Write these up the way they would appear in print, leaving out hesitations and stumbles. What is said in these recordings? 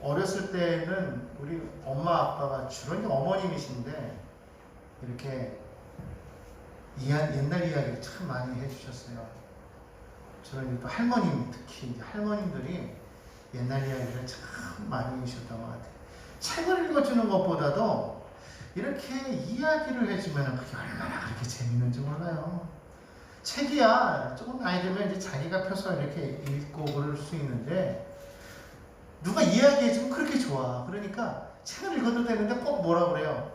어렸을 때는 우리 엄마 아빠가 주로 이제 어머님이신데 이렇게 옛날 이야기를 참 많이 해주셨어요. 주로 이제 또 할머님, 특히 이제 할머님들이 옛날 이야기를 참 많이 해주셨던 것 같아요. 책을 읽어주는 것보다도 이렇게 이야기를 해주면 그게 얼마나 그렇게 재밌는지 몰라요. 책이야 조금 나이 들면 이제 자기가 펴서 이렇게 읽고 그럴 수 있는데 누가 이야기해주면 그렇게 좋아. 그러니까 책을 읽어도 되는데 꼭 뭐라 그래요?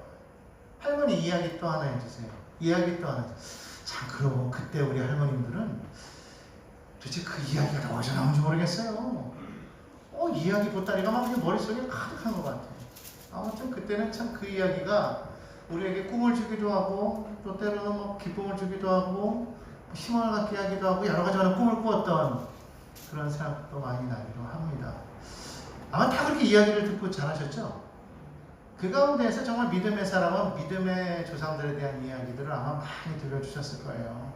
할머니 이야기 또 하나 해주세요. 이야기 또 하나 해주세요. 참 그러고 그때 우리 할머님들은 도대체 그 이야기가 어디서 나온지 모르겠어요. 이야기 보따리가 막 머릿속에 가득한 것 같아요. 아무튼 그때는 참 그 이야기가 우리에게 꿈을 주기도 하고 또 때로는 뭐 기쁨을 주기도 하고 희망을 갖게 하기도 하고 여러 가지 꿈을 꾸었던 그런 생각도 많이 나기도 합니다. 아마 다 그렇게 이야기를 듣고 자라셨죠? 그 가운데에서 정말 믿음의 사람은 믿음의 조상들에 대한 이야기들을 아마 많이 들려주셨을 거예요.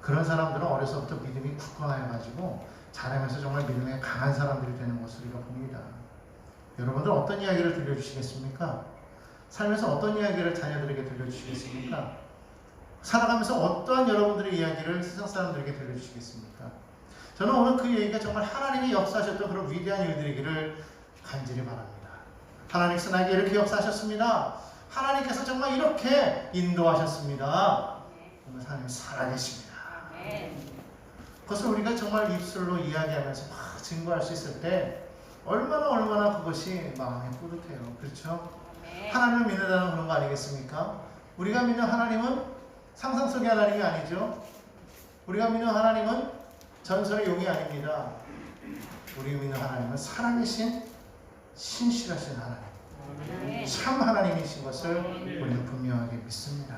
그런 사람들은 어려서부터 믿음이 굳건해가지고 자라면서 정말 믿음에 강한 사람들이 되는 것을 우리가 봅니다. 여러분들 어떤 이야기를 들려주시겠습니까? 살면서 어떤 이야기를 자녀들에게 들려주시겠습니까? 살아가면서 어떠한 여러분들의 이야기를 세상 사람들에게 들려주시겠습니까? 저는 오늘 그 얘기가 정말 하나님이 역사하셨던 그런 위대한 일들이기를 간절히 바랍니다. 하나님께서 나에게 이렇게 역사하셨습니다. 하나님께서 정말 이렇게 인도하셨습니다. 오늘 하나님 살아계십니다. 그것을 우리가 정말 입술로 이야기하면서 막 증거할 수 있을 때 얼마나 그것이 마음에 뿌듯해요. 그렇죠? 하나님을 믿는다는 그런 거 아니겠습니까? 우리가 믿는 하나님은 상상 속의 하나님이 아니죠. 우리가 믿는 하나님은 전설의 용이 아닙니다. 우리 믿는 하나님은 살아계신 신실하신 하나님, 참 하나님이신 것을 우리는 분명하게 믿습니다.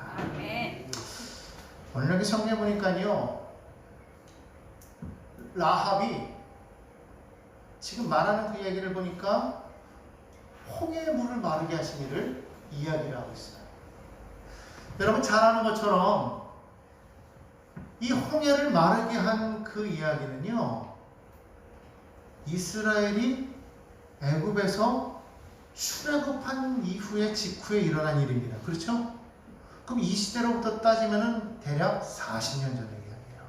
오늘 여기 성경에 보니까요, 라합이 지금 말하는 그 얘기를 보니까 홍해의 물을 마르게 하신 일을 이야기를 하고 있어요. 여러분 잘 아는 것처럼 이 홍해를 마르게 한 그 이야기는요, 이스라엘이 애굽에서 출애굽한 이후에 직후에 일어난 일입니다. 그렇죠? 그럼 이 시대로부터 따지면 대략 40년 전의 이야기예요.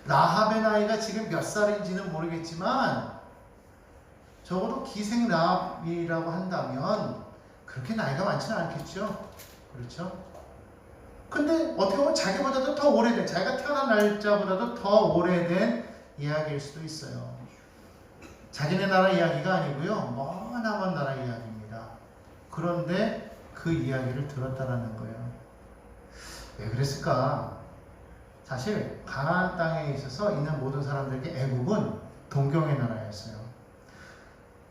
라합의 나이가 지금 몇 살인지는 모르겠지만 적어도 기생 라합이라고 한다면 그렇게 나이가 많지는 않겠죠. 그렇죠? 근데 어떻게 보면 자기보다도 더 오래된, 자기가 태어난 날짜보다도 더 오래된 이야기일 수도 있어요. 자기네 나라 이야기가 아니고요, 머나먼 나라 이야기입니다. 그런데 그 이야기를 들었다라는 거예요. 왜 그랬을까? 사실 가나안 땅에 있어서 있는 모든 사람들에게 애굽은 동경의 나라였어요.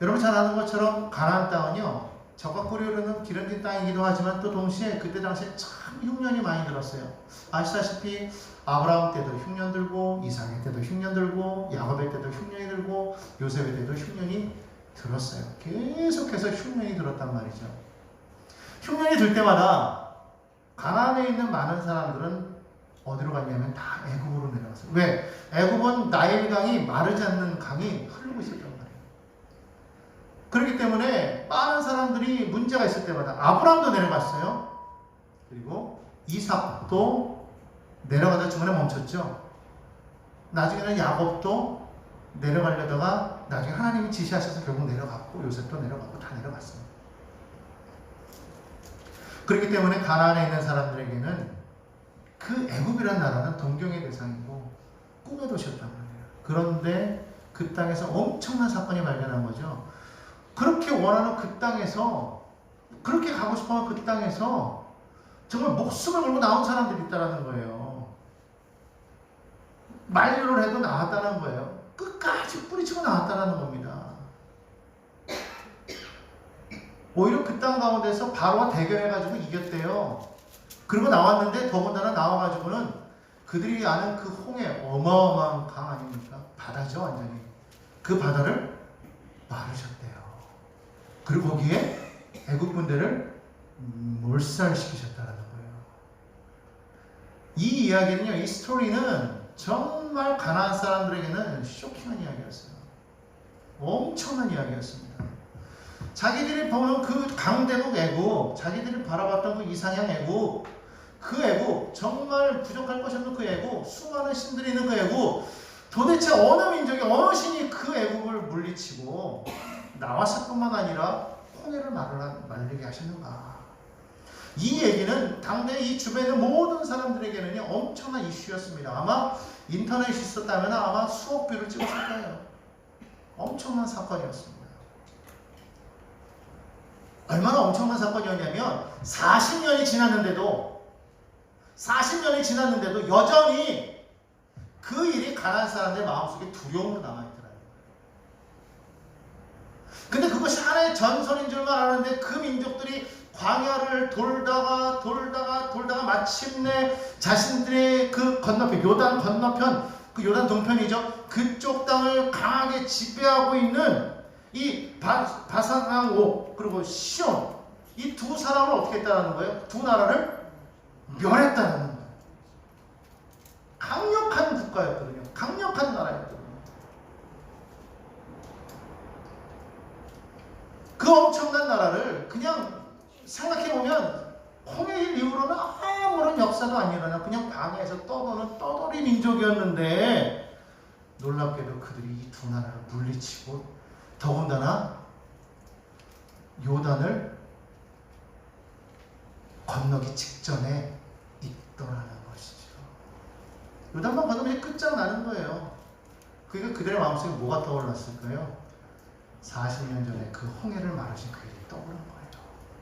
여러분 잘 아는 것처럼 가나안 땅은요, 적과 꿀이 흐르는 기름진 땅이기도 하지만 또 동시에 그때 당시에 참 흉년이 많이 들었어요. 아시다시피 아브라함 때도 흉년 들고, 이삭의 때도 흉년 들고, 야곱의 때도 흉년이 들고, 요셉의 때도 흉년이 들었어요. 계속해서 흉년이 들었단 말이죠. 흉년이 들 때마다 가나안에 있는 많은 사람들은 어디로 갔냐면 다 애굽으로 내려갔어요. 왜? 애굽은 나일강이 마르지 않는 강이 흐르고 있었단 말이에요. 그렇기 때문에 많은 사람들이 문제가 있을 때마다 아브라함도 내려갔어요. 그리고 이삭도 내려가다 중간에 멈췄죠. 나중에는 야곱도 내려가려다가 나중에 하나님이 지시하셔서 결국 내려갔고, 요셉도 내려갔고, 다 내려갔어요. 그렇기 때문에 가나안에 있는 사람들에게는 그 애굽이라는 나라는 동경의 대상이고 꿈의 도시였단 말이에요. 그런데 그 땅에서 엄청난 사건이 발견한 거죠. 그렇게 원하는 그 땅에서, 그렇게 가고 싶어하는 그 땅에서 정말 목숨을 걸고 나온 사람들이 있다는 거예요. 만류를 해도 나왔다는 거예요. 끝까지 뿌리치고 나왔다는 겁니다. 오히려 그 땅 가운데서 바로와 대결해가지고 이겼대요. 그리고 나왔는데 더군다나 나와가지고는 그들이 아는 그 홍해, 어마어마한 강 아닙니까? 바다죠, 완전히. 그 바다를 마르셨대요. 그리고 거기에 애국 군대를 몰살시키셨다는 거예요. 이 이야기는요, 이 스토리는 정말 가나안 사람들에게는 쇼킹한 이야기였어요. 엄청난 이야기였습니다. 자기들이 보는 그 강대국 애국, 자기들이 바라봤던 그 이상향 애국, 그 애국, 정말 부족할 것이 없는 그 애국, 수많은 신들이 있는 그 애국, 도대체 어느 민족이, 어느 신이 그 애국을 물리치고 나왔을 뿐만 아니라 홍해를 말리게 하셨는가. 이 얘기는 당대 이 주변의 모든 사람들에게는 엄청난 이슈였습니다. 아마 인터넷이 있었다면 아마 수억 뷰를 찍었을 거예요. 엄청난 사건이었습니다. 얼마나 엄청난 사건이었냐면 40년이 지났는데도 여전히 그 일이 가나안 사람들의 마음속에 두려움으로 남아있더라고요. 근데 그것이 하나의 전설인 줄만 아는데 그 민족들이 광야를 돌다가 마침내 자신들의 그 건너편, 요단 건너편, 그 요단 동편이죠. 그쪽 땅을 강하게 지배하고 있는 이 바산왕 그리고 시온, 이 두 사람을 어떻게 했다는 거예요? 두 나라를 멸했다는 거예요. 강력한 국가였거든요. 강력한 나라였거든요. 그 엄청난 나라를 그냥 생각해보면 홍해일 이후로는 아무런 역사도 안 일어나 그냥 광야에서 떠도는 떠돌이 민족이었는데 놀랍게도 그들이 이 두 나라를 물리치고 더군다나 요단을 건너기 직전에 있더라는 것이죠. 요단만 건너면 끝장나는 거예요. 그러니까 그들의 마음속에 뭐가 떠올랐을까요? 40년 전에 그 홍해를 마르신 그 일이 떠오른 거예요.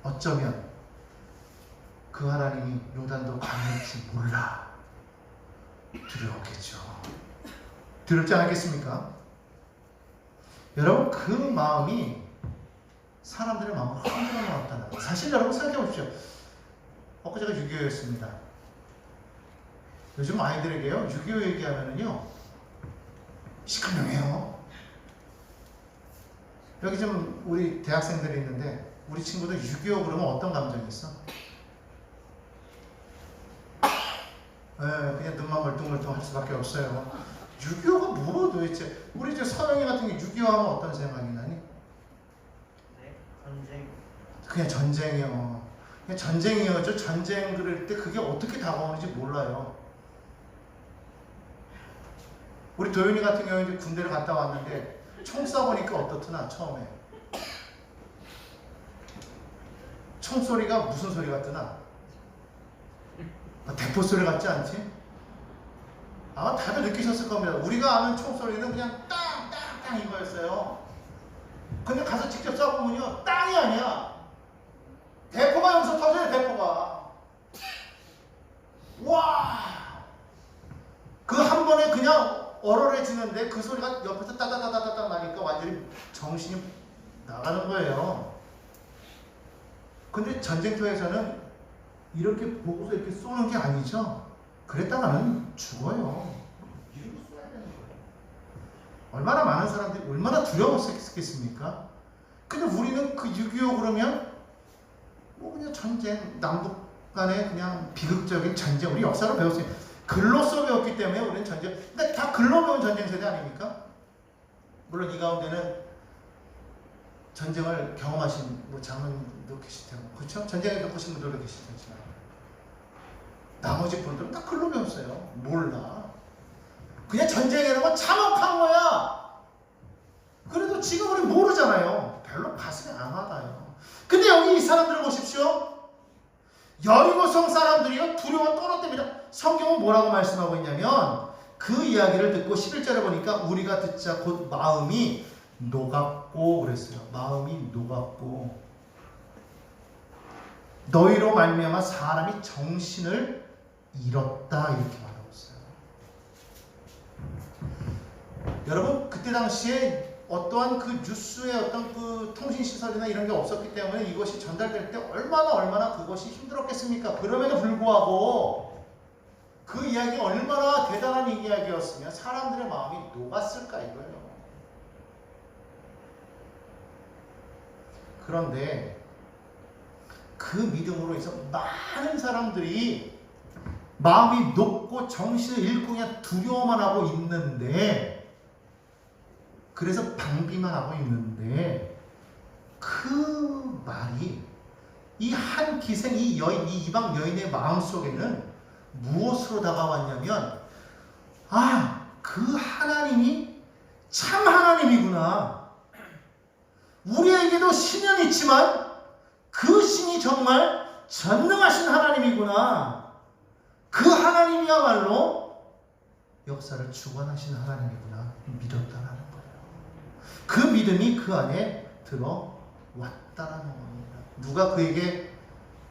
어쩌면 그 하나님이 요단도 강할지 몰라 두려웠겠죠. 두렵지 않았겠습니까? 여러분, 그 마음이 사람들의 마음을 흔들어 놓았다는 거예요. 사실 여러분 생각해 보십시오. 엊그제가 6.25였습니다. 요즘 아이들에게요 6.25 얘기하면은요 시큰둥해요. 여기 좀 우리 대학생들이 있는데 우리 친구들 6.25 그러면 어떤 감정이 있어? 그냥 눈만 멀뚱멀뚱 할 수밖에 없어요. 6.25가 뭐 도대체? 우리 이제 서영이 같은 게 6.25 하면 어떤 생각이 나니? 네, 전쟁. 그냥 전쟁이요. 그냥 전쟁이었죠. 전쟁 그럴 때 그게 어떻게 다가오는지 몰라요. 우리 도윤이 같은 경우에 이제 군대를 갔다 왔는데 총 쏴보니까 어떻더나 처음에. 총소리가 무슨 소리 같더나? 대포 소리 같지 않지? 아마 다들 느끼셨을 겁니다. 우리가 아는 총소리는 그냥 땅 이거였어요. 근데 가서 직접 쏴보면요 땅이 아니야. 대포가 여기서 터져요. 대포가. 와! 그 한 번에 그냥 얼얼해지는데 그 소리가 옆에서 따다다다다다 나니까 완전히 정신이 나가는 거예요. 근데 전쟁터에서는 이렇게 보고서 이렇게 쏘는 게 아니죠. 그랬다가는 죽어요. 이리로 쏘야 되는 거예요. 얼마나 많은 사람들이 얼마나 두려웠겠습니까? 근데 우리는 그 6.25 그러면 뭐 그냥 전쟁, 남북 간의 그냥 비극적인 전쟁, 우리 역사로 배웠어요. 글로써 배웠기 때문에 우리는 전쟁, 근데 다 글로 배운 전쟁 세대 아닙니까? 물론 이 가운데는 전쟁을 경험하신 뭐 장로님도 계실 테고, 그렇죠? 전쟁을 겪으신 분들도 계실 테지만 나머지 분들은 다 글로 배웠어요. 몰라. 그냥 전쟁이라고 참혹한 거야. 그래도 지금 우리 모르잖아요. 별로 가슴이 안 와닿아요. 근데 여기 이 사람들을 보십시오. 여리고성 사람들이요 두려워 떨어집니다. 성경은 뭐라고 말씀하고 있냐면 그 이야기를 듣고 11절에 보니까 우리가 듣자 곧 마음이 녹았고 그랬어요. 마음이 녹았고 너희로 말미암아 사람이 정신을 잃었다 이렇게 말하고 있어요. 여러분 그때 당시에 어떠한 그 뉴스의 어떤 그 통신시설이나 이런 게 없었기 때문에 이것이 전달될 때 얼마나 그것이 힘들었겠습니까? 그럼에도 불구하고 그 이야기가 얼마나 대단한 이야기였으면 사람들의 마음이 녹았을까 이거예요. 그런데 그 믿음으로 해서 많은 사람들이 마음이 녹고 정신을 잃고 그냥 두려워만 하고 있는데 그래서 방비만 하고 있는데 그 말이 이 한 기생, 이 여인, 이 이방 여인의 마음속에는 무엇으로 다가왔냐면 그 하나님이 참 하나님이구나. 우리에게도 신은 있지만 그 신이 정말 전능하신 하나님이구나. 그 하나님이야말로 역사를 주관하시는 하나님이구나 믿었다라는 거예요. 그 믿음이 그 안에 들어왔다라는 겁니다. 누가 그에게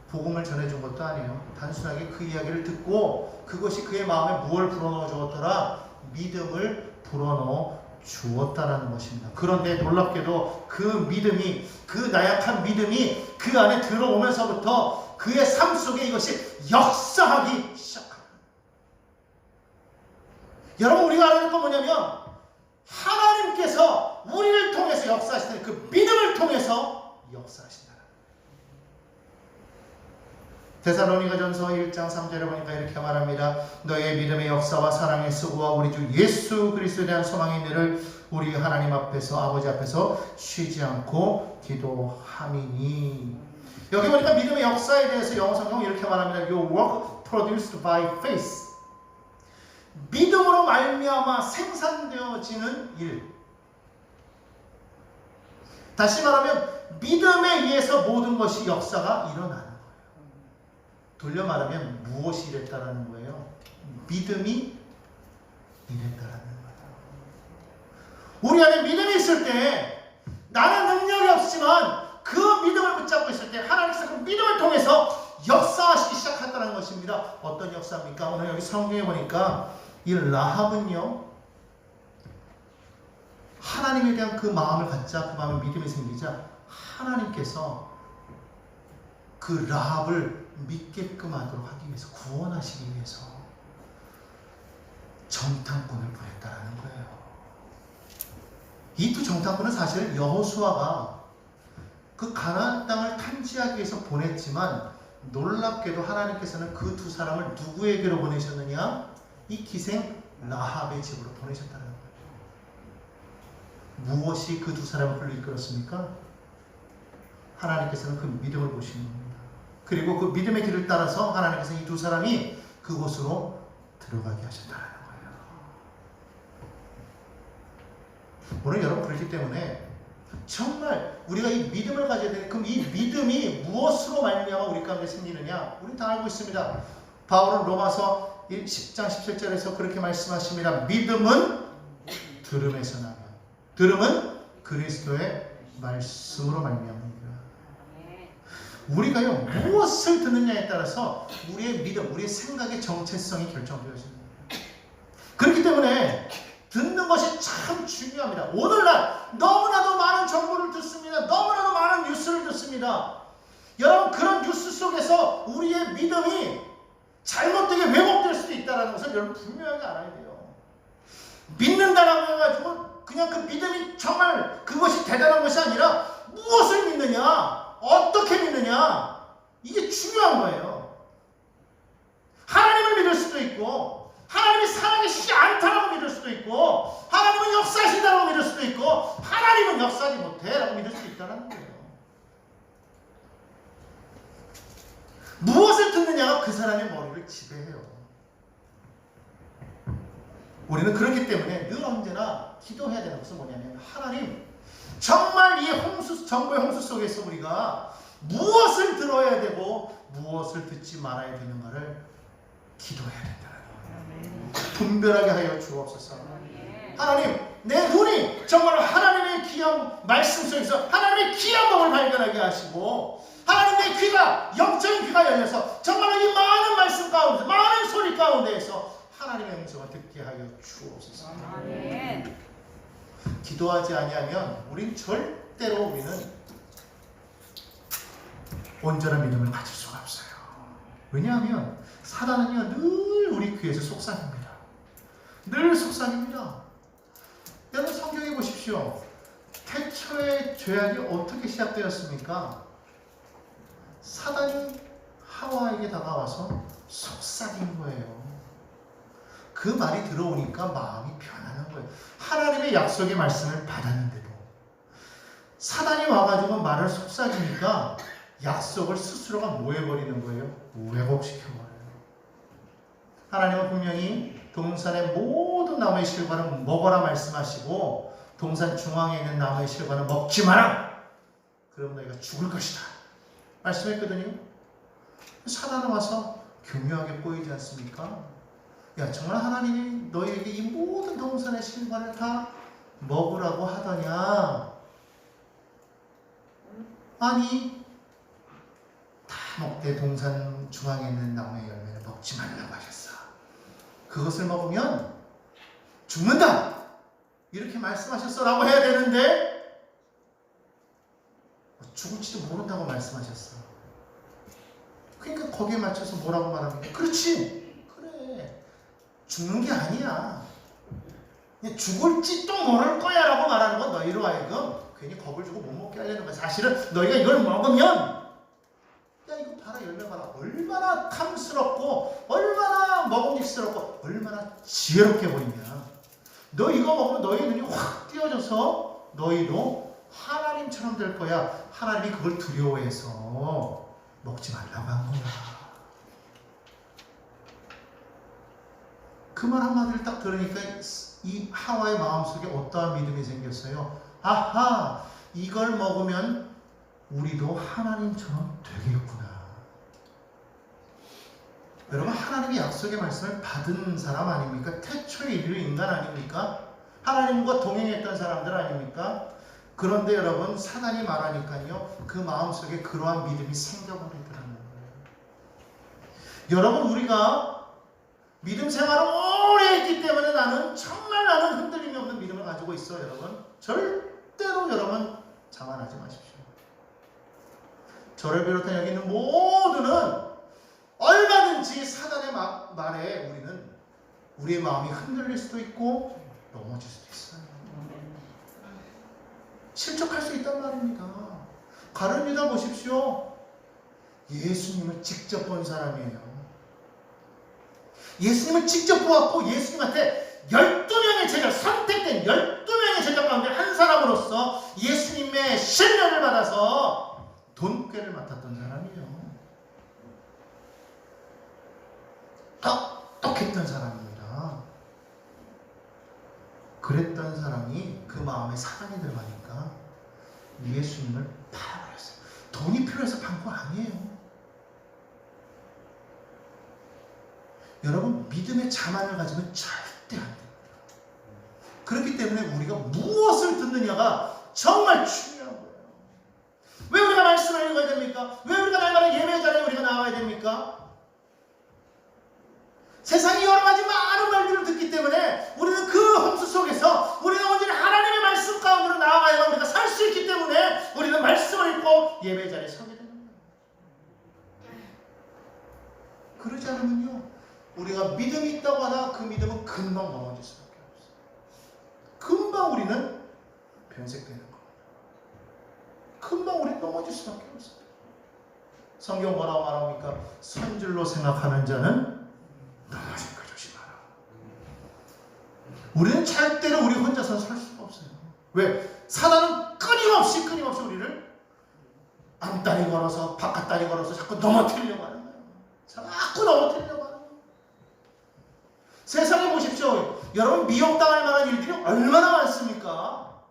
복음을 전해준 것도 아니에요. 단순하게 그 이야기를 듣고 그것이 그의 마음에 무엇을 불어넣어 주었더라? 믿음을 불어넣어 주었다라는 것입니다. 그런데 놀랍게도 그 믿음이, 그 나약한 믿음이 그 안에 들어오면서부터 그의 삶 속에 이것이 역사하기 시작합니다. 여러분, 우리가 알아야 될 건 뭐냐면 하나님께서 우리를 통해서 역사하시는 그 믿음을 통해서 역사하신다. 데살로니가전서 1장 3절에 보니까 이렇게 말합니다. 너의 믿음의 역사와 사랑의 수고와 우리 주 예수 그리스도에 대한 소망의 인내를 우리 하나님 앞에서, 아버지 앞에서 쉬지 않고 기도함이니. 여기 보니까 믿음의 역사에 대해서 영어 성경은 이렇게 말합니다. Your work produced by faith. 믿음으로 말미암아 생산되어지는 일. 다시 말하면 믿음에 의해서 모든 것이 역사가 일어나는 거예요. 돌려 말하면 무엇이 이랬다라는 거예요? 믿음이 이랬다라는 거예요. 우리 안에 믿음이 있을 때 나는 능력이 없지만 그 믿음을 붙잡고 있을 때 하나님께서 그 믿음을 통해서 역사하시기 시작했다는 것입니다. 어떤 역사입니까? 오늘 여기 성경에 보니까 이 라합은요, 하나님에 대한 그 마음을 갖자, 그 마음에 믿음이 생기자 하나님께서 그 라합을 믿게끔 하도록 하기 위해서, 구원하시기 위해서 정탐꾼을 보냈다라는 거예요. 이 두 정탐꾼은 사실 여호수아가 그 가나안 땅을 탐지하기 위해서 보냈지만 놀랍게도 하나님께서는 그 두 사람을 누구에게로 보내셨느냐? 이 기생 라합의 집으로 보내셨다는 거예요. 무엇이 그 두 사람을 불러 이끌었습니까? 하나님께서는 그 믿음을 보시는 겁니다. 그리고 그 믿음의 길을 따라서 하나님께서 이 두 사람이 그곳으로 들어가게 하셨다는 거예요. 오늘 여러분 그렇기 때문에 정말 우리가 이 믿음을 가져야 되는, 그럼 이 믿음이 무엇으로 말미암아 우리 가운데 생기느냐? 우리 다 알고 있습니다. 바울은 로마서 10장 17절에서 그렇게 말씀하십니다. 믿음은 들음에서 나며 들음은 그리스도의 말씀으로 말미암습니다. 우리가요 무엇을 듣느냐에 따라서 우리의 믿음, 우리의 생각의 정체성이 결정되어집니다. 그렇기 때문에 듣는 것이 참 중요합니다. 오늘날 너무나도 많은 정보를 듣습니다. 너무나도 많은 뉴스를 듣습니다. 여러분, 그런 뉴스 속에서 우리의 믿음이 잘못되게 왜곡될 수도 있다는 것을 여러분 분명하게 알아야 돼요. 믿는다라고 해가지고 그냥 그 믿음이 정말 그것이 대단한 것이 아니라 무엇을 믿느냐, 어떻게 믿느냐, 이게 중요한 거예요. 하나님을 믿을 수도 있고, 하나님이 살아계시지 않다라고 믿을 수도 있고, 하나님은 역사하신다고 믿을 수도 있고, 하나님은 역사하지 못해라고 믿을 수도 있다는 거예요. 무엇을 듣느냐가 그 사람의 머리를 지배해요. 우리는 그렇기 때문에 늘 언제나 기도해야 되는 것은 뭐냐면, 하나님, 정말 이 정보의 홍수 속에서 우리가 무엇을 들어야 되고 무엇을 듣지 말아야 되는가를 기도해야 된다는 거예요. 분별하게 하여 주옵소서. 하나님, 내 눈이 정말 하나님의 귀한 말씀 속에서 하나님의 귀한 법을 발견하게 하시고, 하나님 내 귀가, 영적인 귀가 열려서 정말 이 많은 말씀 가운데, 많은 소리 가운데에서 하나님의 음성을 듣게 하여 주옵소서. 아멘. 기도하지 아니하면 우린 절대로 우리는 온전한 믿음을 가질 수가 없어요. 왜냐하면 사단은요 늘 우리 귀에서 속삭입니다. 늘 속삭입니다. 여러분 성경에 보십시오. 태초의 죄악이 어떻게 시작되었습니까? 사단이 하와에게 다가와서 속삭인 거예요. 그 말이 들어오니까 마음이 변하는 거예요. 거예요. 하나님의 약속의 말씀을 받았는데도 사단이 와가지고 말을 속삭이니까 약속을 스스로가 뭐 해버리는 거예요? 왜곡시켜버려요. 하나님은 분명히 동산의 모든 나무의 실과는 먹어라 말씀하시고 동산 중앙에 있는 나무의 실과는 먹지 마라. 그럼 너희가 죽을 것이다. 말씀했거든요. 사단은 와서 교묘하게 보이지 않습니까? 야, 정말 하나님이 너희에게 이 모든 동산의 실과를 다 먹으라고 하더냐? 아니, 다 먹되 동산 중앙에 있는 나무의 열매를 먹지 말라고 하셨어. 그것을 먹으면 죽는다. 이렇게 말씀하셨어라고 해야 되는데 죽을지도 모른다고 말씀하셨어. 그러니까 거기에 맞춰서 뭐라고 말합니까? 그렇지. 그래. 죽는 게 아니야. 그냥 죽을지도 모를 거야 라고 말하는 건 너희로 하여금 괜히 겁을 주고 못 먹게 하려는 거야. 사실은 너희가 이걸 먹으면 야 이거 봐라 열매 봐라 얼마나 탐스럽고 얼마나 먹음직스럽고 얼마나 지혜롭게 보이냐. 너 이거 먹으면 너희 눈이 확 띄어져서 너희도 하나님처럼 될 거야. 하나님이 그걸 두려워해서 먹지 말라고 한 거야. 그 말 한마디를 딱 들으니까 이 하와의 마음속에 어떠한 믿음이 생겼어요. 아하, 이걸 먹으면 우리도 하나님처럼 되겠구나. 여러분, 하나님의 약속의 말씀을 받은 사람 아닙니까? 태초의 인류 인간 아닙니까? 하나님과 동행했던 사람들 아닙니까? 그런데 여러분, 사단이 말하니까요, 그 마음속에 그러한 믿음이 생겨버리더라는 거예요. 여러분, 우리가 믿음 생활을 오래 했기 때문에 정말 나는 흔들림이 없는 믿음을 가지고 있어. 여러분, 절대로 여러분 자만하지 마십시오. 저를 비롯한 여기 있는 모두는 얼마든지 사단의 말에 우리의 마음이 흔들릴 수도 있고 넘어질 수도 있어요. 실족할 수 있단 말입니다. 가룟 유다 보십시오. 예수님을 직접 본 사람이에요. 예수님을 직접 보았고 예수님한테 12명의 제자, 선택된 12명의 제자 가운데 한 사람으로서 예수님의 신뢰를 받아서 돈꾀를 맡았던 사람이에요. 똑똑했던 사람입니다. 그랬던 사람이 그 마음에 사단이 들어가니까 예수님을 팔아버렸어요. 돈이 필요해서 판 거 아니에요. 여러분, 믿음의 자만을 가지면 절대 안 됩니다. 그렇기 때문에 우리가 무엇을 듣느냐가 정말 중요한 거예요. 왜 우리가 말씀을 읽어야 됩니까? 왜 우리가 날마다 예배 자리에 우리가 나와야 됩니까? 세상이 여러 가지 많은 말들을 듣기 때문에 우리는 그 홍수 속에서 우리는 온전히 하나님의 말씀 가운데로 나아가야 우리가 살 수 있기 때문에 우리는 말씀을 읽고 예배 자리에 서게 되는 거예요. 그러지 않으면요, 우리가 믿음이 있다고 하나 그 믿음은 금방 넘어질 수밖에 없어요. 금방 우리는 변색되는 겁니다. 금방 우리는 넘어질 수밖에 없어요. 성경 뭐라고 말합니까? 선줄로 생각하는 자는 넘어질 거 조심하라. 우리는 절대로 우리 혼자서 설 수가 없어요. 왜? 사단은 끊임없이 우리를 앞다리 걸어서 바깥다리 걸어서 자꾸 넘어뜨리려고 하는 거예요. 자꾸 넘어뜨리려고 하는 거예요. 세상에 보십시오. 여러분, 미혹당할 만한 일들이 얼마나 많습니까?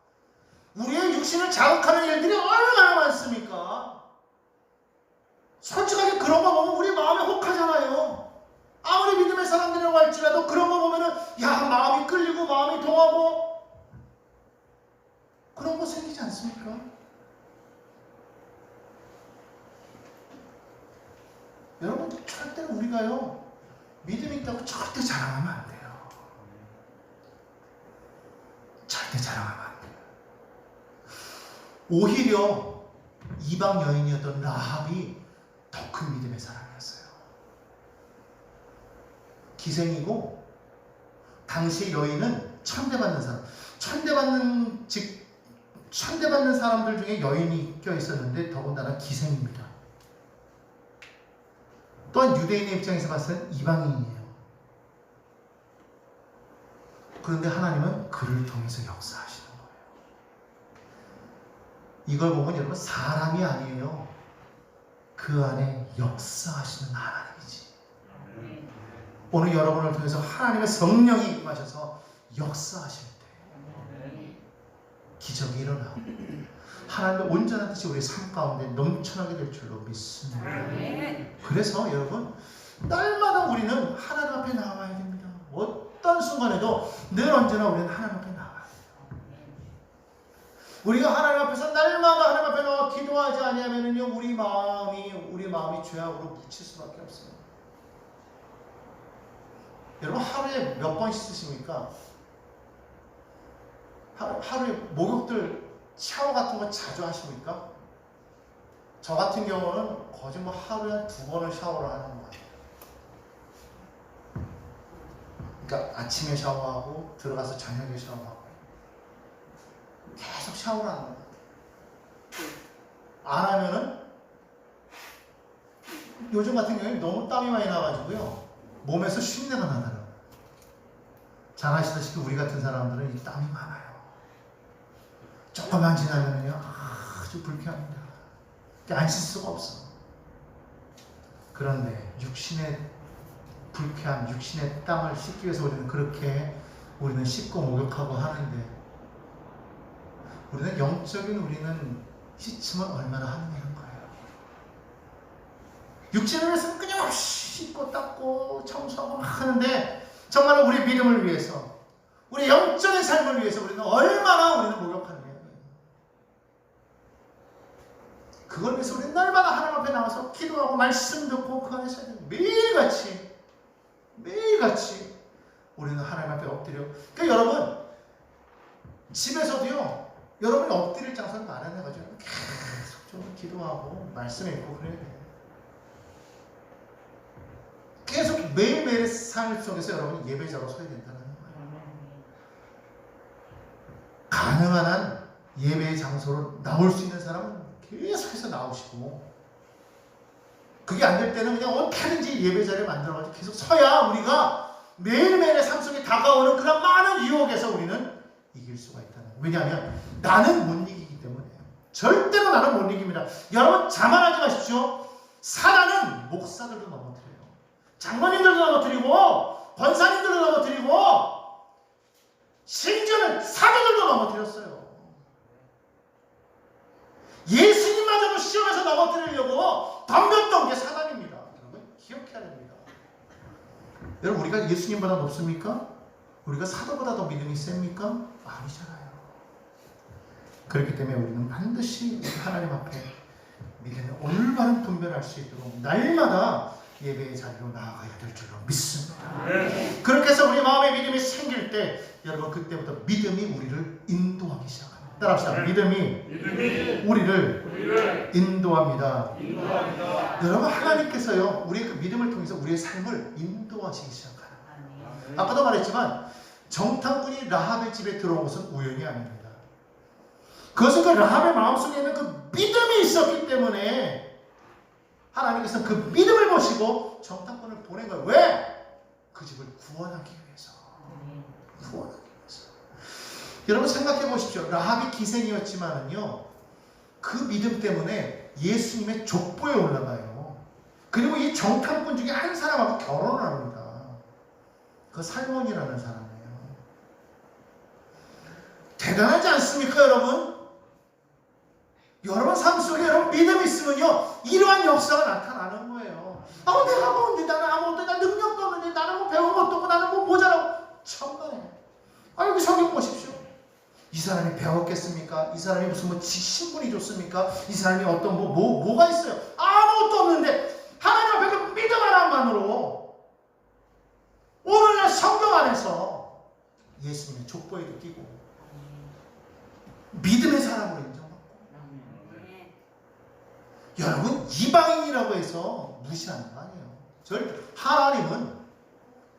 우리의 육신을 자극하는 일들이 얼마나 많습니까? 솔직하게 그런 거 보면 우리 마음이 혹하잖아요. 아무리 믿음의 사람들이라고 할지라도 그런 거 보면은 야, 마음이 끌리고 마음이 동하고 그런 거 생기지 않습니까? 여러분, 절대로 우리가요, 믿음이 있다고 절대 자랑하면 안 돼요. 절대 자랑하면 안 돼요. 오히려 이방 여인이었던 라합이 더 큰 믿음의 사람이었어요. 기생이고 당시 여인은 천대받는 사람, 천대받는 사람들 중에 여인이 껴있었는데 더군다나 기생입니다. 또한 유대인의 입장에서 봤을 때 이방인이에요. 그런데 하나님은 그를 통해서 역사하시는 거예요. 이걸 보면 여러분 사람이 아니에요. 그 안에 역사하시는 하나님이지. 오늘 여러분을 통해서 하나님의 성령이 임하셔서 역사하실 때 기적이 일어나고 하나님의 온전한 뜻이 우리의 삶 가운데 넘쳐나게 될 줄로 믿습니다. 그래서 여러분 날마다 우리는 하나님 앞에 나와야 됩니다. 어떤 순간에도 늘 언제나 우리는 하나님 앞에 나와야 돼요. 우리가 하나님 앞에서 날마다 하나님 앞에 나와 기도하지 않으면요 우리 마음이 죄악으로 묻힐 수밖에 없어요. 여러분 하루에 몇 번 씻으십니까? 하루에 목욕들 샤워 같은 거 자주 하십니까? 저 같은 경우는 거의 뭐 하루에 2번을 샤워를 하는 것 같아요. 그러니까 아침에 샤워하고 들어가서 저녁에 샤워하고 계속 샤워를 하는 것 같아요. 안 하면은 요즘 같은 경우에 너무 땀이 많이 나가지고요 몸에서 쉰내가 나더라고요. 잘 아시다시피 우리 같은 사람들은 이 땀이 많아요. 조금만 지나면요 아주 불쾌합니다. 안 씻을 수가 없어. 그런데 육신의 불쾌함, 육신의 땀을 씻기 위해서 우리는 씻고 목욕하고 하는데 우리는 영적인 우리는 씻으면 얼마나 하느냐는 거예요. 육신을 위해서는 끊임없이 씻고 닦고 청소하고 막 하는데 정말 우리 믿음을 위해서 우리 영적인 삶을 위해서 우리는 목욕하느냐. 그걸 위해서 우리는 날마다 하나님 앞에 나와서 기도하고 말씀 듣고 그 안에서 매일같이 우리는 하나님 앞에 엎드려. 그러니까 여러분 집에서도요 여러분이 엎드릴 장소를 마련해가지고 계속 좀 기도하고 말씀 읽고 그래야 돼요. 계속 매일매일의 삶 속에서 여러분이 예배자로 서야 된다는 거예요. 가능한 한 예배의 장소로 나올 수 있는 사람은 계속해서 나오시고 그게 안 될 때는 그냥 어떻게든지 예배 자리를 만들어가지고 계속 서야 우리가 매일매일의 삶 속에 다가오는 그런 많은 유혹에서 우리는 이길 수가 있다는 거예요. 왜냐하면 나는 못 이기기 때문에. 절대로 나는 못 이깁니다. 여러분 자만하지 마십시오. 사단은 목사들도 넘어뜨려요. 장관님들도 넘어뜨리고 권사님들도 넘어뜨리고 심지어는 사도들도 넘어뜨렸어요. 예수님마저도 시험에서 넘어뜨리려고 덤볐던 게 사단입니다. 여러분 기억해야 됩니다. 여러분 우리가 예수님보다 높습니까? 우리가 사도보다 더 믿음이 셉니까? 아니잖아요. 그렇기 때문에 우리는 반드시 하나님 앞에 믿음의 올바른 분별할 수 있도록 날마다 예배의 자리로 나아가야 될 줄로 믿습니다. 그렇게 해서 우리 마음에 믿음이 생길 때 여러분 그때부터 믿음이 우리를 인도하기 시작합니다. 따라합시다. 믿음이 우리를 인도합니다. 여러분 하나님께서요 우리의 그 믿음을 통해서 우리의 삶을 인도하시기 시작해요. 아까도 말했지만 정탐꾼이 라합의 집에 들어온 것은 우연이 아닙니다. 그것은 그 라합의 마음속에 있는 그 믿음이 있었기 때문에 하나님께서 그 믿음을 보시고 정탐꾼을 보낸 거예요. 왜? 그 집을 구원하기 위해서. 여러분 생각해 보십시오. 라합이 기생이었지만은요 그 믿음 때문에 예수님의 족보에 올라가요. 그리고 이 정탐꾼 중에 한 사람하고 결혼을 합니다. 그 살몬이라는 사람이에요. 대단하지 않습니까 여러분? 여러분 삶 속에 여러분 믿음이 있으면요 이러한 역사가 나타나는 거예요. 내가 뭔데 나는 아무것도 나 능력도 없는데 나는 뭐 배운 것도 없고 나는 뭐 모자라고 천만에. 여기 성경 보십시오. 이 사람이 배웠겠습니까? 이 사람이 무슨 뭐 신분이 좋습니까? 이 사람이 어떤 뭐가 있어요? 아무것도 없는데 하나님 앞에 그 믿음 하나만으로 오늘날 성경 안에서 예수님의 족보에도 끼고 믿음의 사람으로 인정받고 여러분 이방인이라고 해서 무시하는 거 아니에요. 절대 하나님은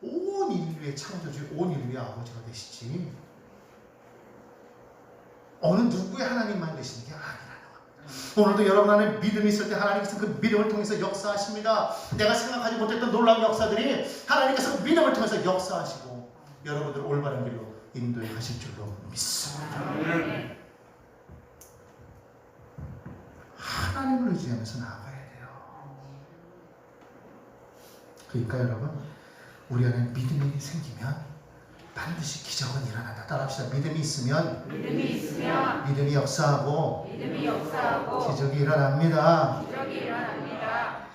온 인류의 창조주, 온 인류의 아버지가 되시지 어느 누구의 하나님만 되시는 게 아니라는 겁니다. 오늘도 여러분 안에 믿음이 있을 때 하나님께서 그 믿음을 통해서 역사하십니다. 내가 생각하지 못했던 놀라운 역사들이 하나님께서 그 믿음을 통해서 역사하시고 여러분들을 올바른 길로 인도해 가실 줄로 믿습니다. 하나님을 의지하면서 나아가야 돼요. 그러니까 여러분, 우리 안에 믿음이 생기면 반드시 기적은 일어난다. 따라합시다. 믿음이 있으면 믿음이 역사하고 기적이 일어납니다.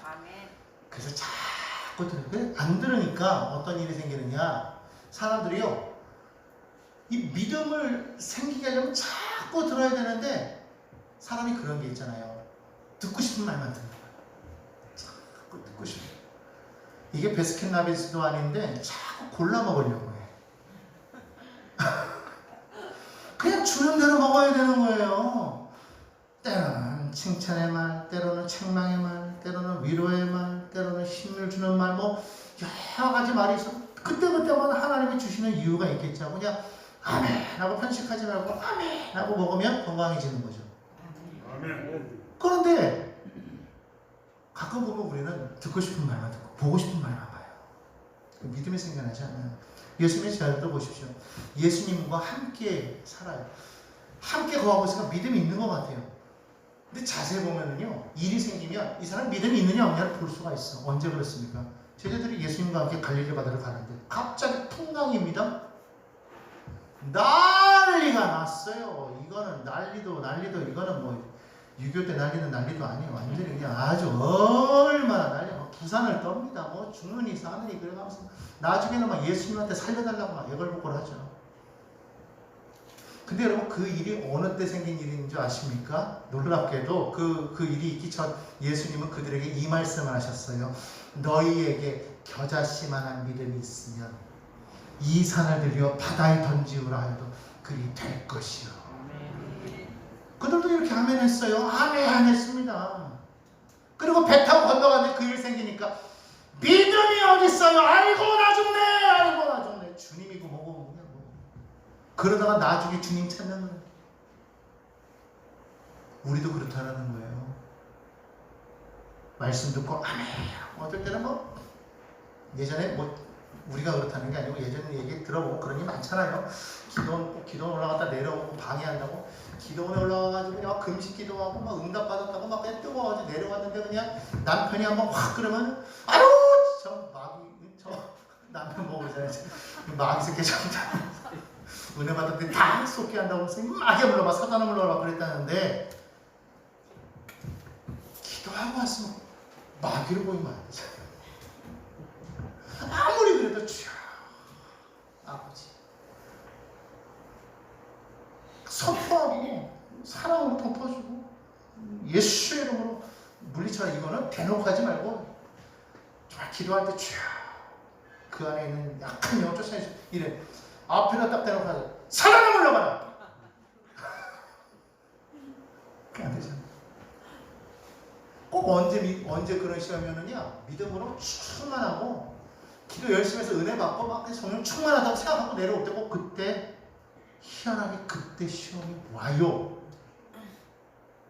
아멘. 그래서 자꾸 안 들으니까 어떤 일이 생기느냐, 사람들이요, 이 믿음을 생기게 하려면 자꾸 들어야 되는데, 사람이 그런 게 있잖아요. 듣고 싶은 말만 듣는 거예요. 자꾸 듣고 싶은. 이게 베스킨라빈스도 아닌데 자꾸 골라 먹으려고 해. 그냥 주는 대로 먹어야 되는 거예요. 때로는 칭찬의 말, 때로는 책망의 말, 때로는 위로의 말, 때로는 힘을 주는 말, 뭐 여러 가지 말이 있어. 그때그때마다 하나님이 주시는 이유가 있겠죠. 그냥 아멘 하고 편식하지 말고 아멘 하고 먹으면 건강해지는 거죠. 아멘. 그런데 가끔 보면 우리는 듣고 싶은 말만 듣고 보고 싶은 말만 봐요. 믿음이 생겨나지 않아요. 예수님의 제자들도 보십시오. 예수님과 함께 살아요. 함께 거하고 있으니까 믿음이 있는 것 같아요. 근데 자세히 보면은요, 일이 생기면 이 사람 믿음이 있느냐 없느냐를 볼 수가 있어. 언제 그렇습니까? 제자들이 예수님과 함께 갈릴리 바다를 가는데 갑자기 풍랑입니다. 난리가 났어요. 이거는 난리도 이거는 뭐 6.25 때 난리는 난리도 아니에요. 완전히 그냥 아주 얼마나 난리. 부산을 떱니다. 뭐 죽느니 사느니 그래가면서 나중에는 막 예수님한테 살려달라고 막 애걸복걸 하죠. 근데 여러분, 그 일이 어느 때 생긴 일인 줄 아십니까? 놀랍게도 그 일이 있기 전 예수님은 그들에게 이 말씀을 하셨어요. 너희에게 겨자씨만한 믿음이 있으면 이 산을 들여 바다에 던지우라 해도 그리 될 것이요. 그들도 이렇게 아멘 했어요. 아멘 했습니다. 그리고 배 타고 건너가는데 그 일 생기니까 믿음이 어딨어요? 아이고 나 죽네. 주님이고 뭐고. 그러다가 나중에 주님 찾는 거예요. 우리도 그렇다라는 거예요. 말씀 듣고 아멘. 어떨 때는 뭐 예전에 뭐 우리가 그렇다는 게 아니고 예전 얘기 들어보고 그런 게 많잖아요. 기도원 올라갔다 내려오고 방해한다고 기도원에 올라가가지고 그냥 금식 기도하고 막 응답받았다고 막 그냥 뜨거워가지고 내려왔는데 그냥 남편이 한번 확 그러면 아유 저 남편 보고 그러잖아요. 마귀 새끼 정말 은혜 받을 때 다 쏟게 한다고 해서 마귀 물러봐 사단을 물러봐 그랬다는데 기도하고 왔으면 마귀를 보이면 안 되잖아요. 아무리 그래도 주여 아버지 선포하고 사랑으로 덮어주고 예수의 이름으로 물리쳐라. 이거는 대놓고 하지 말고 정말 기도할 때 주여 그 안에 있는 약한 영을 쫓아내서 이래 앞에다 딱 대놓고 하자. 사랑을 물러가라. 그게 안 되잖아. 꼭 언제 그런 시험이었느냐? 믿음으로 충만하고 기도 열심히 해서 은혜 받고 막 성령 충만하다고 생각하고 내려올 때 꼭 그때 희한하게 그때 시험이 와요.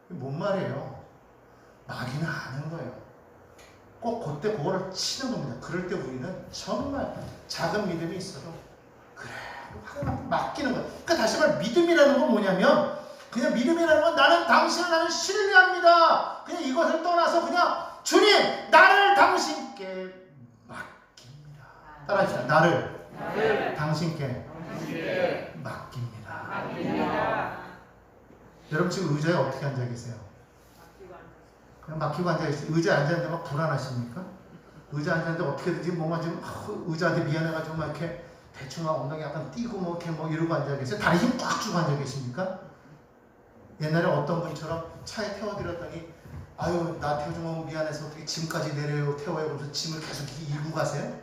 뭔 말이에요? 마귀는 아는 거예요. 꼭 그때 그거를 치는 겁니다. 그럴 때 우리는 정말 작은 믿음이 있어도 그래 하나님한테 맡기는 거예요. 그러니까 다시 말해 믿음이라는 건 뭐냐면 그냥 믿음이라는 건 나는 신뢰합니다. 그냥 이것을 떠나서 그냥 주님 나를 당신께 맡깁니다. 따라합시다. 나를 당신께 맡깁니다. 여러분 지금 의자에 어떻게 앉아 계세요? 그냥 맡기고 앉아 계세요. 의자에 앉았는데 막 불안하십니까? 의자 앉았는데 어떻게든지 뭔가 지금 의자한테 미안해가지고 막 이렇게 대충 막 엉덩이 약간 띄고 뭐 이렇게 뭐 이러고 앉아 계세요? 다리 힘 꽉 주고 앉아 계십니까? 옛날에 어떤 분처럼 차에 태워드렸더니 아유 나 태워주면 미안해서 어떻게 짐까지 내려요 태워요 그러면서 짐을 계속 이고 가세요?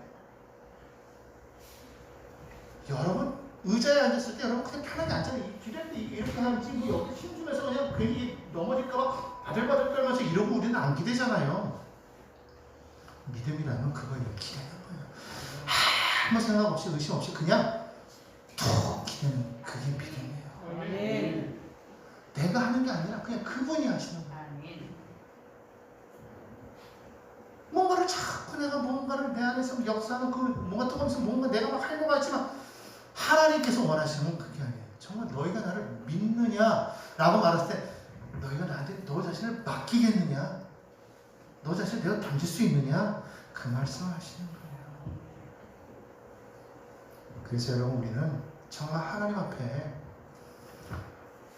여러분 의자에 앉았을 때 여러분 그냥 편하게 앉아요. 기댈 때 이렇게 하면 지금 여기 힘주면서 그냥 괜히 넘어질까봐 바들바들 떨면서 이러고 우리는 안 기대잖아요. 믿음이라는 그거예요. 기대는 거예요. 아무 생각 없이 의심 없이 그냥 툭 기대는 그게 믿음이에요. 아멘. 내가 하는 게 아니라 그냥 그분이 하시는 거예요. 뭔가를 자꾸 내가 뭔가를 내 안에서 역사하는 그 뭔가 뜨거우면서 뭔가 내가 막 하려고 하지만 하나님께서 원하시는 건 그게 아니에요. 정말 너희가 나를 믿느냐라고 말했을 때 너희가 나한테 너 자신을 맡기겠느냐? 너 자신을 내가 던질 수 있느냐? 그 말씀을 하시는 거예요. 그래서 여러분 우리는 정말 하나님 앞에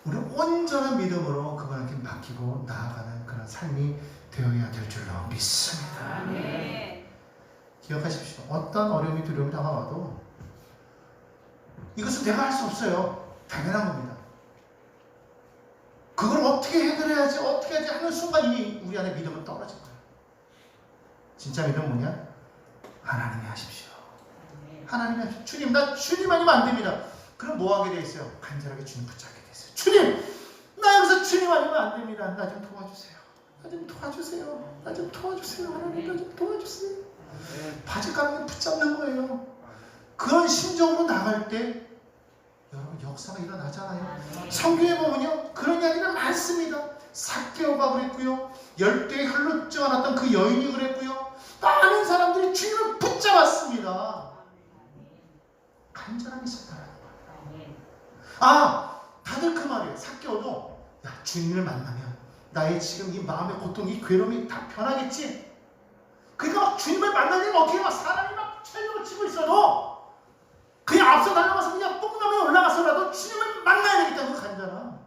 우리 온전한 믿음으로 그분에게 맡기고 나아가는 그런 삶이 되어야 될 줄로 믿습니다. 기억하십시오. 어떤 어려움이 두려움이 다가와도 이것은 내가 할 수 없어요. 당연한 겁니다. 그걸 어떻게 해결해야지 어떻게 해야지 하는 순간 이미 우리 안에 믿음은 떨어질 거예요. 진짜 믿음은 뭐냐? 하나님이 하십시오. 하나님이 하십시오. 주님, 나 주님 아니면 안 됩니다. 그럼 뭐 하게 돼 있어요? 간절하게 주님 붙잡게 돼 있어요. 주님, 나 여기서 주님 아니면 안 됩니다. 나 좀 도와주세요. 나 좀 도와주세요. 나 좀 도와주세요. 하나님, 나 좀 도와주세요. 바지가랑이 붙잡는 거예요. 그런 심정으로 나갈 때 여러분 역사가 일어나잖아요. 성경에 보면요 그런 이야기가 많습니다. 삭개오가 그랬고요, 열대에 혈루증 않았던 그 여인이 그랬고요, 많은 사람들이 주님을 붙잡았습니다. 간절함이 있었다는 거예요. 아, 다들 그 말이에요. 삭개오도 야, 주님을 만나면 나의 지금 이 마음의 고통, 이 괴로움이 다 변하겠지. 그러니까 막 주님을 만나면 어떻게 막 사람이 막 철벽을 치고 있어도 그냥 앞서 달려가서 그냥 뽕나무에 올라가서라도 주님을 만나야 되겠다는 그 간절함.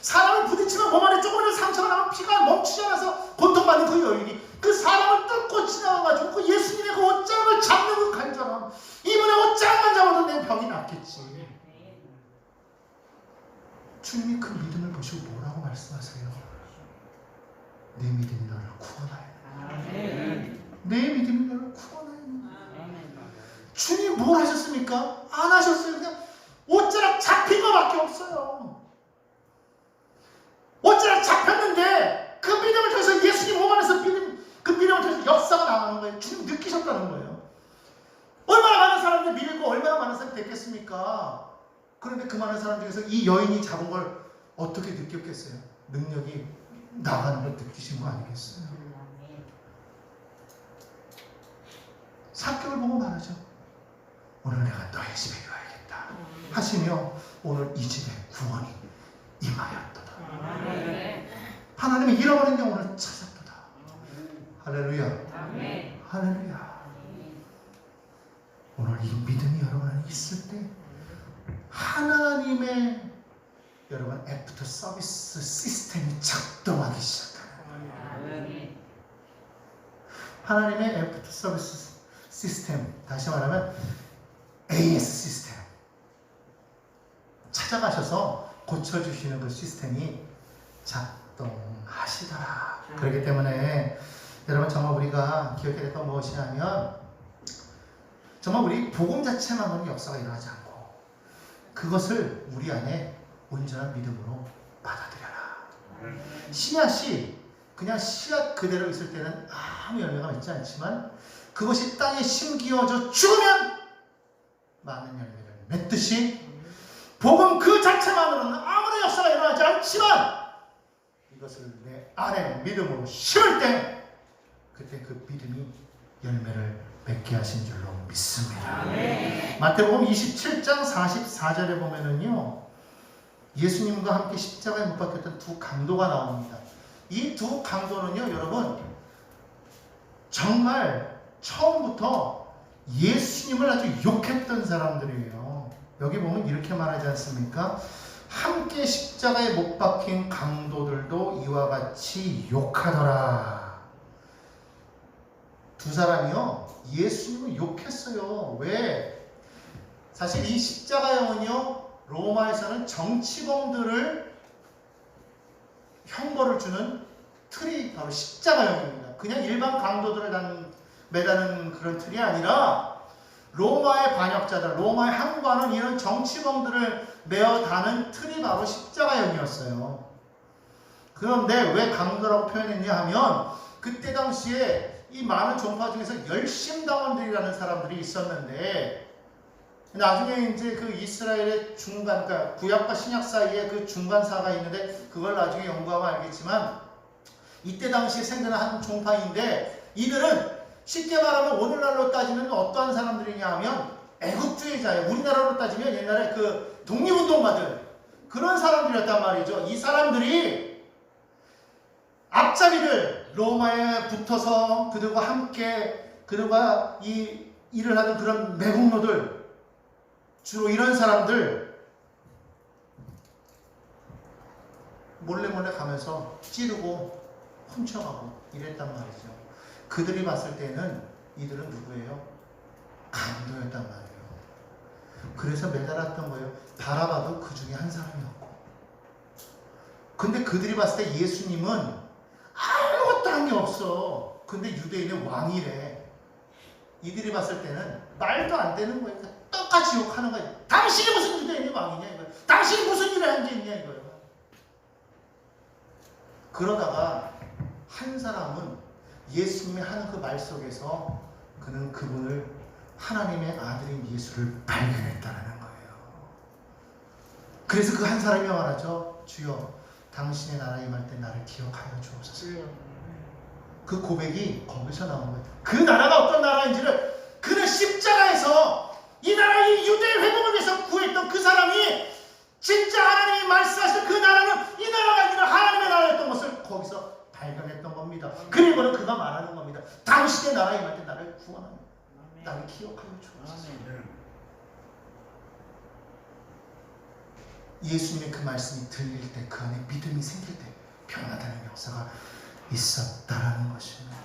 사람을 부딪히면 몸 안에 조금이라도 상처가 나면 피가 멈추지 않아서 고통받는 그 여인이 그 사람을 뚫고 지나가가지고 그 예수님의 그 옷장을 잡는 그 간절함. 이분의 옷장만 잡아도 내 병이 낫겠지. 주님이 그 믿음을 보시고 뭐라고 말씀하세요? 내 믿음이 너를 구원하여. 내 믿음이 너를 구원하여. 주님 뭘 하셨습니까? 안 하셨어요. 그냥 옷자락 잡힌 것밖에 없어요. 옷자락 잡혔는데 그 믿음을 통해서 예수님 몸 안에서 그 믿음을 통해서 역사가 나가는 거예요. 주님 느끼셨다는 거예요. 얼마나 많은 사람들 믿고 얼마나 많은 사람이 됐겠습니까? 그런데 그 많은 사람 중에서 이 여인이 잡은 걸 어떻게 느꼈겠어요? 능력이 나가는 걸 느끼신 거 아니겠어요? 삭개오를 보고 말하죠. 오늘 내가 너의 집에 가야겠다 하시며 오늘 이 집에 구원이 임하였도다. 하나님이 잃어버린 영혼을 찾았도다. 할렐루야. 할렐루야. 오늘 이 믿음이 여러분 안에 있을 때 하나님의 여러분 애프터 서비스 시스템이 작동하기 시작합니다. 하나님의 애프터 서비스 시스템, 다시 말하면 AS 시스템, 찾아가셔서 고쳐주시는 그 시스템이 작동하시더라. 그렇기 때문에 여러분 정말 우리가 기억해야 될 건 무엇이냐면 정말 우리 복음 자체만으로는 역사가 일어나지 않고 그것을 우리 안에 온전한 믿음으로 받아들여라. 씨앗이 그냥 씨앗 그대로 있을 때는 아무 열매가 맺지 않지만 그것이 땅에 심기어져 죽으면 많은 열매를 맺듯이 복음 그 자체만으로는 아무런 역사가 일어나지 않지만 이것을 내 안에 믿음으로 심을 때 그때 그 믿음이 열매를 맺게 하신 줄로 믿습니다. 마태복음 27장 44절에 보면은요 예수님과 함께 십자가에 못 박혔던 두 강도가 나옵니다. 이 두 강도는요 여러분 정말 처음부터 예수님을 아주 욕했던 사람들이에요. 여기 보면 이렇게 말하지 않습니까? 함께 십자가에 못 박힌 강도들도 이와 같이 욕하더라. 두 사람이요 예수님을 욕했어요. 왜? 사실 이 십자가형은요 로마에서는 정치범들을 형벌을 주는 틀이 바로 십자가형입니다. 그냥 일반 강도들을 매다는 그런 틀이 아니라 로마의 반역자들, 로마의 항관은 이런 정치범들을 매어 다는 틀이 바로 십자가형이었어요. 그런데 왜 강도라고 표현했냐 하면 그때 당시에 이 많은 종파 중에서 열심당원들이라는 사람들이 있었는데 나중에 이제 그 이스라엘의 중간, 그러니까 구약과 신약 사이에 그 중간사가 있는데 그걸 나중에 연구하면 알겠지만 이때 당시에 생겨난 한 종파인데 이들은 쉽게 말하면 오늘날로 따지면 어떠한 사람들이냐 하면 애국주의자예요. 우리나라로 따지면 옛날에 그 독립운동가들 그런 사람들이었단 말이죠. 이 사람들이 앞자리를 로마에 붙어서 그들과 함께 그들과 이 일을 하는 그런 매국노들 주로 이런 사람들 몰래 가면서 찌르고 훔쳐가고 이랬단 말이죠. 그들이 봤을 때는 이들은 누구예요? 강도였단 말이에요. 그래서 매달았던 거예요. 바라바도 그 중에 한 사람이었고. 근데 그들이 봤을 때 예수님은 아무것도 한 게 없어. 근데 유대인의 왕이래. 이들이 봤을 때는 말도 안 되는 거예요. 똑같이 욕하는 거예요. 당신이 무슨 유대인의 왕이냐 이거예요. 당신이 무슨 일을 한 게 있냐 이거예요. 그러다가 한 사람은 예수님이 하는 그 말 속에서 그는 그분을 하나님의 아들인 예수를 발견했다는 거예요. 그래서 그 한 사람이 말하죠. 주여 당신의 나라에 임할 때 나를 기억하여 주옵소서. 그 고백이 거기서 나온 거예요. 그 나라가 어떤 나라인지를 그는 십자가에서 이 나라의 유대의 회복을 위해서 구했던 그 사람이 진짜 하나님이 말씀하신 그 나라는 이 나라가 아니라 하나님의 나라였던 것을 거기서 발견했던 겁니다. 그리고는 그가 말하는 겁니다. 당신의 나라에 임할 때 나를 구원하는 나를 기억하여 주옵소서. 예수님의 그 말씀이 들릴 때 그 안에 믿음이 생길 때 변화되는 역사가 있었다라는 것입니다.